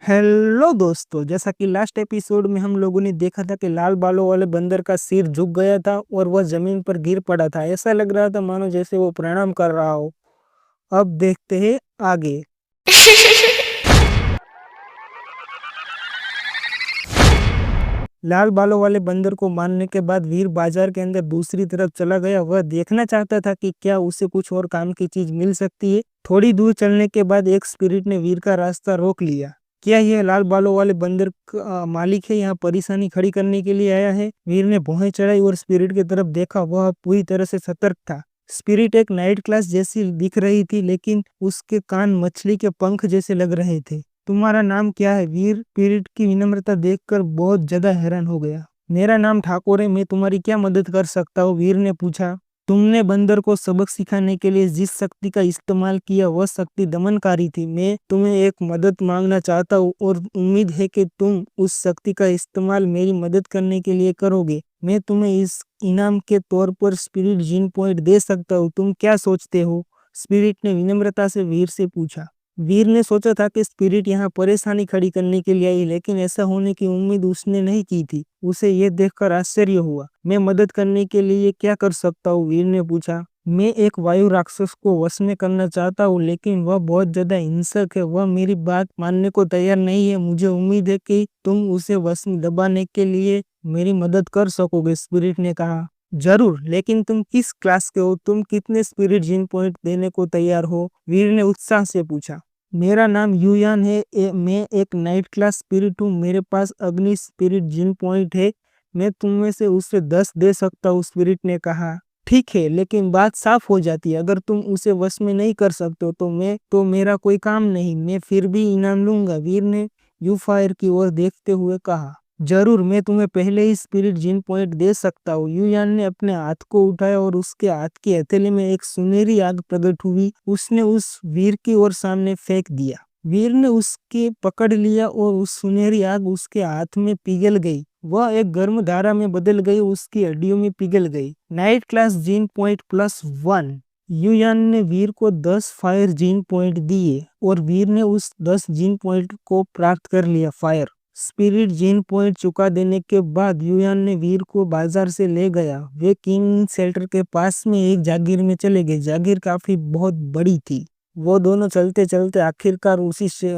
Hello दोस्तों, जैसा कि लास्ट एपिसोड में हम लोगों ने देखा था कि लाल बालों वाले बंदर का सिर झुक गया था और वह जमीन पर गिर पड़ा था। ऐसा लग रहा था मानो जैसे वो प्रणाम कर रहा हो। अब देखते हैं आगे। लाल बालों वाले बंदर को मारने के बाद वीर बाजार के अंदर दूसरी तरफ चला गया। वह देखना चाहता था कि क्या उसे कुछ और काम की चीज मिल सकती है। थोड़ी दूर चलने के बाद एक स्पिरिट ने वीर का रास्ता रोक लिया। क्या यह लाल बालों वाले बंदर का मालिक है? यहाँ परेशानी खड़ी करने के लिए आया है। वीर ने भौहें चढ़ाई और स्पिरिट की तरफ देखा। वह पूरी तरह से सतर्क था। स्पिरिट एक नाइट क्लास जैसी दिख रही थी, लेकिन उसके कान मछली के पंख जैसे लग रहे थे। तुम्हारा नाम क्या है? वीर पीरियड की विनम्रता देखकर बहुत ज्यादा हैरान हो गया। मेरा नाम ठाकुर है, मैं तुम्हारी क्या मदद कर सकता हूँ? वीर ने पूछा। तुमने बंदर को सबक सिखाने के लिए जिस शक्ति का इस्तेमाल किया वह शक्ति दमनकारी थी। मैं तुम्हें एक मदद मांगना चाहता हूँ और उम्मीद है कि तुम उस शक्ति का इस्तेमाल मेरी मदद करने के लिए करोगे। मैं तुम्हें इस इनाम के तौर पर स्पिरिट जीन पॉइंट दे सकता हूँ। तुम क्या सोचते हो? स्पिरिट ने विनम्रता से वीर से पूछा। वीर ने सोचा था कि स्पिरिट यहाँ परेशानी खड़ी करने के लिए आई, लेकिन ऐसा होने की उम्मीद उसने नहीं की थी। उसे यह देखकर आश्चर्य हुआ। मैं मदद करने के लिए क्या कर सकता हूँ? वीर ने पूछा। मैं एक वायु राक्षस को वश में करना चाहता हूँ, लेकिन वह बहुत ज्यादा हिंसक है। वह मेरी बात मानने को तैयार नहीं है। मुझे उम्मीद है कि तुम उसे वश में दबाने के लिए मेरी मदद कर सकोगे। स्पिरिट ने कहा। जरूर, लेकिन तुम किस क्लास के हो? तुम कितने स्पिरिट जिन पॉइंट देने को तैयार हो? वीर ने उत्साह से पूछा। मेरा नाम यूयान है। मैं एक नाइट क्लास स्पिरिट हूँ। मेरे पास अग्नि स्पिरिट जिन पॉइंट है। मैं तुम में से उससे 10 दे सकता हूँ। स्पिरिट ने कहा। ठीक है, लेकिन बात साफ हो जाती है। अगर तुम उसे वश में नहीं कर सकते हो तो मेरा कोई काम नहीं। मैं फिर भी इनाम लूंगा। वीर ने यू फायर की ओर देखते हुए कहा। जरूर, मैं तुम्हें पहले ही स्पिरिट जिन पॉइंट दे सकता हूँ। यूयान ने अपने हाथ को उठाया और उसके हाथ की हथेली में एक सुनहरी आग प्रकट हुई। उसने उस वीर की ओर सामने फेंक दिया। वीर ने उसके पकड़ लिया और उस सुनहरी आग उसके हाथ में पिघल गई। वह एक गर्म धारा में बदल गई, उसकी हड्डियों में पिघल गई। Night class gene point +1। यूयान ने वीर को 10 फायर जीन पॉइंट दिए और वीर ने उस 10 जीन पॉइंट को प्राप्त कर लिया। फायर स्पिरिट जीन पॉइंट चुका देने के बाद यूयान ने वीर को बाजार से ले गया। वे किंग शेल्टर के पास में एक जागीर में चले गए। जागीर काफी बहुत बड़ी थी। वो दोनों चलते चलते आखिरकार उसी से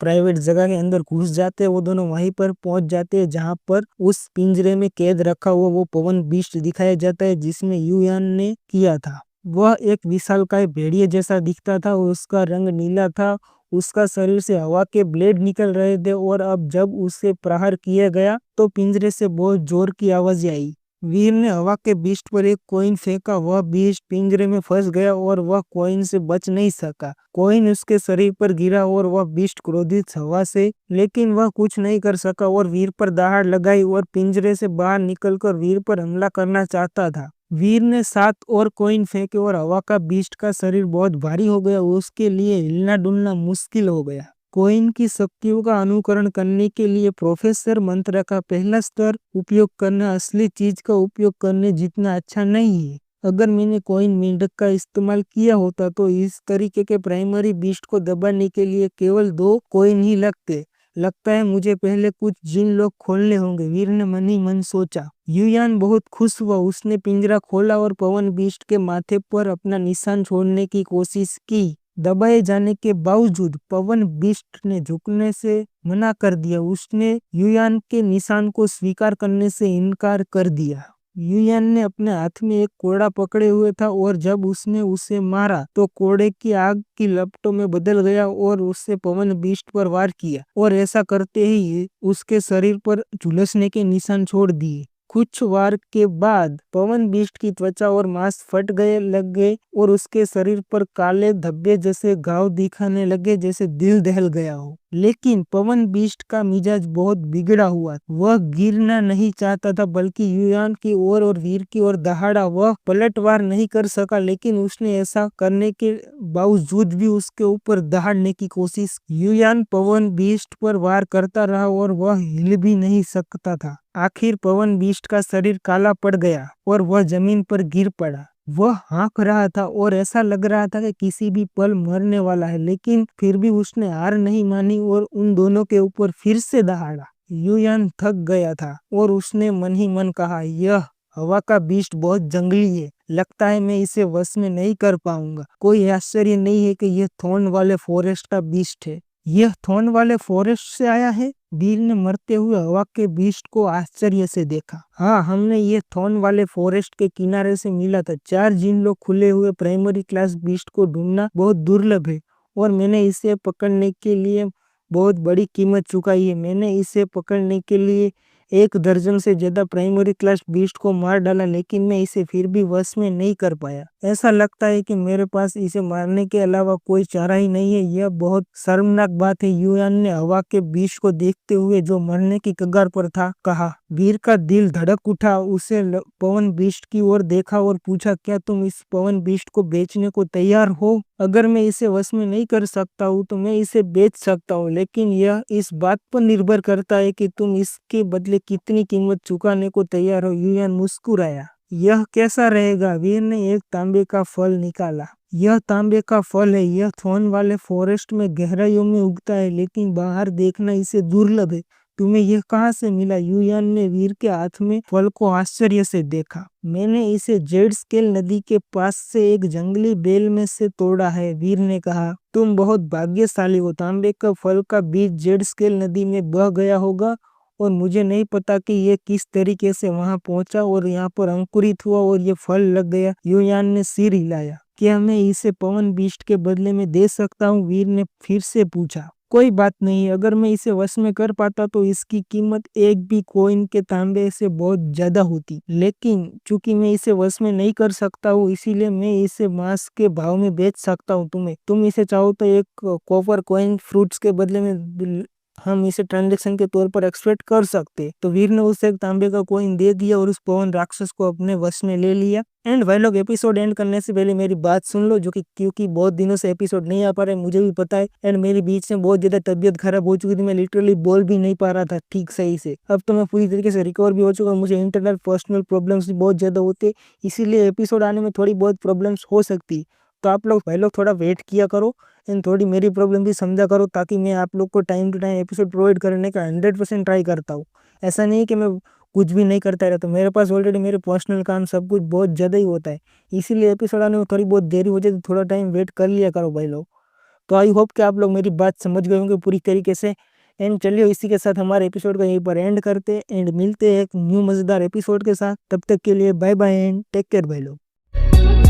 प्राइवेट जगह के अंदर घुस जाते हैं। वो दोनों वहीं पर पहुंच जाते हैं जहां पर उस पिंजरे में कैद रखा हुआ वो पवन बीस्ट दिखाया जाता है जिसमें यूयान ने किया था। वह एक विशालकाय भेड़िए जैसा दिखता था। उसका रंग नीला था। उसका शरीर से हवा के ब्लेड निकल रहे थे और अब जब उसे प्रहार किया गया तो पिंजरे से बहुत जोर की आवाज आई। वीर ने हवा के बीस्ट पर एक कॉइन फेंका। वह बीस्ट पिंजरे में फंस गया और वह कॉइन से बच नहीं सका। कॉइन उसके शरीर पर गिरा और वह बीस्ट क्रोधित हवा से, लेकिन वह कुछ नहीं कर सका और वीर पर दहाड़ लगाई और पिंजरे से बाहर निकलकर वीर पर हमला करना चाहता था। वीर ने 7 और कॉइन फेंके और हवा का बीस्ट का शरीर बहुत भारी हो गया। उसके लिए हिलना डुलना मुश्किल हो गया। कॉइन की शक्तियों का अनुकरण करने के लिए प्रोफेसर मंत्र का पहला स्तर उपयोग करना असली चीज का उपयोग करने जितना अच्छा नहीं है। अगर मैंने कॉइन मेंढक का इस्तेमाल किया होता तो इस तरीके के प्राइमरी बीस्ट को दबाने के लिए केवल 2 कॉइन ही लगते। लगता है मुझे पहले कुछ जिन लोग खोलने होंगे। वीर ने मन ही मन सोचा। यूयान बहुत खुश हुआ। उसने पिंजरा खोला और पवन बीस्ट के माथे पर अपना निशान छोड़ने की कोशिश की। दबाए जाने के बावजूद पवन बीस्ट ने झुकने से मना कर दिया। उसने यूयान के निशान को स्वीकार करने से इनकार कर दिया। यूयान ने अपने हाथ में एक कोड़ा पकड़े हुए था और जब उसने उसे मारा तो कोड़े की आग की लपटों में बदल गया और उससे पवन बीस्ट पर वार किया और ऐसा करते ही उसके शरीर पर झुलसने के निशान छोड़ दिए। कुछ वार के बाद पवन बीस्ट की त्वचा और मांस फट गए लग गए और उसके शरीर पर काले धब्बे जैसे घाव दिखाने लगे, जैसे दिल दहल गया हो। लेकिन पवन बीस्ट का मिजाज बहुत बिगड़ा हुआ। वह गिरना नहीं चाहता था, बल्कि यूयान की ओर और वीर की ओर दहाड़ा। वह पलटवार नहीं कर सका, लेकिन उसने ऐसा करने के बावजूद भी उसके ऊपर दहाड़ने की कोशिश। यूयान पवन बीस्ट पर वार करता रहा और वह हिल भी नहीं सकता था। आखिर पवन बीस्ट का शरीर काला पड़ गया और वह जमीन पर गिर पड़ा। वह हाँक रहा था और ऐसा लग रहा था कि किसी भी पल मरने वाला है, लेकिन फिर भी उसने हार नहीं मानी और उन दोनों के ऊपर फिर से दहाड़ा। युयान थक गया था और उसने मन ही मन कहा, यह हवा का बीस्ट बहुत जंगली है, लगता है मैं इसे वश में नहीं कर पाऊंगा। कोई आश्चर्य नहीं है कि यह थॉर्न वाले फॉरेस्ट का बीस्ट है। यह थॉर्न वाले फॉरेस्ट से आया है? बीर ने मरते हुए हवा के बीस्ट को आश्चर्य से देखा। हाँ, हमने ये थॉर्न वाले फॉरेस्ट के किनारे से मिला था। 4 जिन लोग खुले हुए प्राइमरी क्लास बीस्ट को ढूंढना बहुत दुर्लभ है और मैंने इसे पकड़ने के लिए बहुत बड़ी कीमत चुकाई है। मैंने इसे पकड़ने के लिए 1 दर्जन से ज्यादा प्राइमरी क्लास बीस्ट को मार डाला, लेकिन मैं इसे फिर भी वश में नहीं कर पाया। ऐसा लगता है कि मेरे पास इसे मारने के अलावा कोई चारा ही नहीं है। यह बहुत शर्मनाक बात है। युयान ने हवा के बीस्ट को देखते हुए, जो मरने की कगार पर था, कहा। वीर का दिल धड़क उठा। उसे पवन बीस्ट की ओर देखा और पूछा, क्या तुम इस पवन बीस्ट को बेचने को तैयार हो? अगर मैं इसे वश में नहीं कर सकता हूँ तो मैं इसे बेच सकता हूँ, लेकिन यह इस बात पर निर्भर करता है कि तुम इसके बदले कितनी कीमत चुकाने को तैयार हो। युयान मुस्कुराया। यह कैसा रहेगा? वीर ने एक तांबे का फल निकाला। यह तांबे का फल है। यह थॉर्न वाले फॉरेस्ट में गहराइयों में उगता है, लेकिन बाहर देखना इसे दुर्लभ है। तुम्हें यह कहाँ से मिला? युयान ने वीर के हाथ में फल को आश्चर्य से देखा। मैंने इसे जेड स्केल नदी के पास से एक जंगली बेल में से तोड़ा है, वीर ने कहा। तुम बहुत भाग्यशाली हो। तांबे का फल का बीज जेड स्केल नदी में बह गया होगा और मुझे नहीं पता कि यह किस तरीके से वहां पहुंचा और यहाँ पर अंकुरित हुआ और ये फल लग गया। युयान ने सिर हिलाया। क्या मैं इसे पवन बीस्ट के बदले में दे सकता हूँ? वीर ने फिर से पूछा। कोई बात नहीं, अगर मैं इसे वश में कर पाता तो इसकी कीमत एक भी कॉइन के तांबे से बहुत ज्यादा होती, लेकिन चूंकि मैं इसे वश में नहीं कर सकता हूँ, इसीलिए मैं इसे मांस के भाव में बेच सकता हूँ तुम्हें। तुम इसे चाहो तो एक कॉपर कॉइन फ्रूट्स के बदले में हम इसे ट्रांजेक्शन के तौर पर एक्सपेक्ट कर सकते। तो वीर ने उसे एक तांबे का कॉइन दे दिया और उस पवन राक्षस को अपने वश में ले लिया। एंड भाई लोग, एपिसोड एंड करने से पहले मेरी बात सुन लो, जो कि क्योंकि बहुत दिनों से एपिसोड नहीं आ पा रहा है, मुझे भी पता है। एंड मेरी बीच में बहुत ज्यादा तबीयत खराब हो चुकी थी। मैं लिटरली बोल भी नहीं पा रहा था ठीक सही से। अब तो मैं पूरी तरीके से रिकवर भी हो चुका हूँ। मुझे इंटरनल पर्सनल प्रॉब्लम्स भी बहुत ज्यादा होते, इसीलिए एपिसोड आने में थोड़ी बहुत प्रॉब्लम्स हो सकती। तो आप लोग भाई लोग थोड़ा वेट किया करो एंड थोड़ी मेरी प्रॉब्लम भी समझा करो, ताकि मैं आप लोग को time to time episode provide करने का 100% ट्राई करता हूँ। ऐसा नहीं कि मैं कुछ भी नहीं करता रहता। मेरे पास ऑलरेडी मेरे पर्सनल काम सब कुछ बहुत ज़्यादा ही होता है, इसीलिए एपिसोड आने में थोड़ी बहुत देरी हो जाए, तो थोड़ा टाइम वेट कर लिया करो भाई लोग। तो आई होप कि आप लोग मेरी बात समझ गए होंगे पूरी तरीके से। एंड चलिए, इसी के साथ हमारे एपिसोड को यहीं पर एंड करते हैं एंड मिलते हैं एक न्यू मज़ेदार एपिसोड के साथ। तब तक के लिए bye bye and take care भाई लोग।